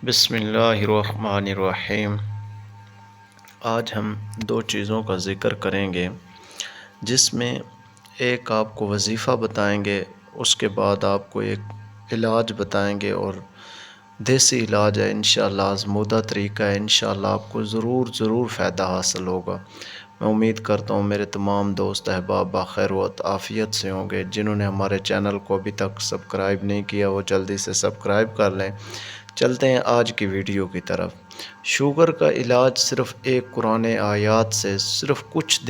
بسم اللہ الرحمن الرحیم۔ آج ہم دو چیزوں کا ذکر کریں گے، جس میں ایک آپ کو وظیفہ بتائیں گے، اس کے بعد آپ کو ایک علاج بتائیں گے، اور دیسی علاج ہے، انشاءاللہ آزمودہ طریقہ ہے، انشاءاللہ آپ کو ضرور فائدہ حاصل ہوگا۔ میں امید کرتا ہوں میرے تمام دوست احباب بخیر و عافیت سے ہوں گے۔ جنہوں نے ہمارے چینل کو ابھی تک سبسکرائب نہیں کیا وہ جلدی سے سبسکرائب کر لیں۔ چلتے ہیں آج کی ویڈیو کی طرف۔ شوگر کا علاج صرف ایک قرآن آیات سے، صرف کچھ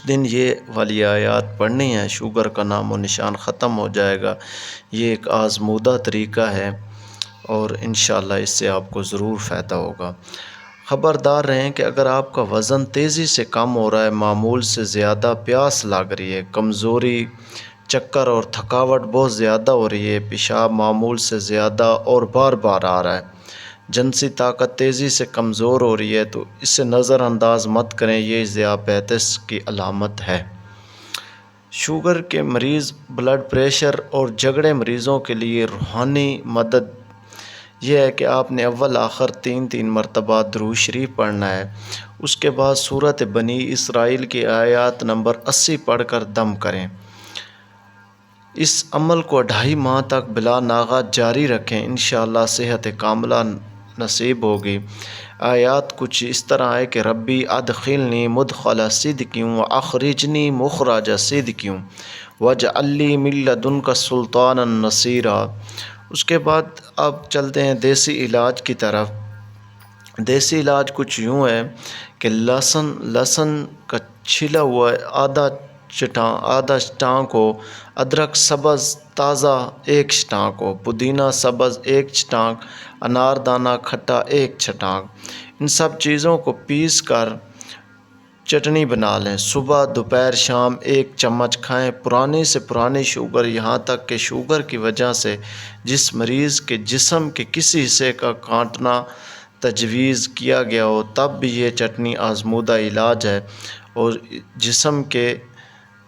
دن یہ والی آیات پڑھنی ہے، شوگر کا نام و نشان ختم ہو جائے گا۔ یہ ایک آزمودہ طریقہ ہے اور انشاءاللہ اس سے آپ کو ضرور فائدہ ہوگا۔ خبردار رہیں کہ اگر آپ کا وزن تیزی سے کم ہو رہا ہے، معمول سے زیادہ پیاس لگ رہی ہے، کمزوری، چکر اور تھکاوٹ بہت زیادہ ہو رہی ہے، پیشاب معمول سے زیادہ اور بار بار آ رہا ہے، جنسی طاقت تیزی سے کمزور ہو رہی ہے، تو اسے نظر انداز مت کریں، یہ ذیابیطس کی علامت ہے۔ شوگر کے مریض، بلڈ پریشر اور جگڑے مریضوں کے لیے روحانی مدد یہ ہے کہ آپ نے اول آخر 3 مرتبہ درود شریف پڑھنا ہے، اس کے بعد سورۃ بنی اسرائیل کی آیات نمبر 80 پڑھ کر دم کریں۔ اس عمل کو 2.5 ماہ تک بلا ناغہ جاری رکھیں، انشاءاللہ صحت کاملہ نصیب ہوگی۔ آیات کچھ اس طرح ہے کہ ربی ادخلنی مدخل صدق واخرجنی مخرج صدق واجعل لی من لدنک سلطانا نصیرا۔ اس کے بعد اب چلتے ہیں دیسی علاج کی طرف۔ دیسی علاج کچھ یوں ہے کہ لہسن کا چھلا ہوا آدھا چٹان کو، ادرک سبز تازہ 1 چٹانک کو، پودینہ سبز 1 چٹانک، انار دانہ کھٹا 1 چٹانک، ان سب چیزوں کو پیس کر چٹنی بنا لیں۔ صبح دوپہر شام 1 چمچ کھائیں۔ پرانی سے پرانی شوگر، یہاں تک کہ شوگر کی وجہ سے جس مریض کے جسم کے کسی حصے کا کاٹنا تجویز کیا گیا ہو، تب بھی یہ چٹنی آزمودہ علاج ہے اور جسم کے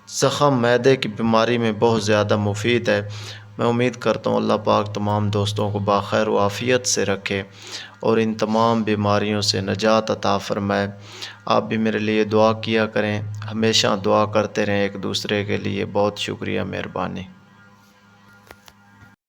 زخم، معدے کی بیماری میں بہت زیادہ مفید ہے۔ میں امید کرتا ہوں اللہ پاک تمام دوستوں کو بخیر و عافیت سے رکھے اور ان تمام بیماریوں سے نجات عطا فرمائے۔ آپ بھی میرے لیے دعا کیا کریں، ہمیشہ دعا کرتے رہیں ایک دوسرے کے لیے۔ بہت شکریہ، مہربانی۔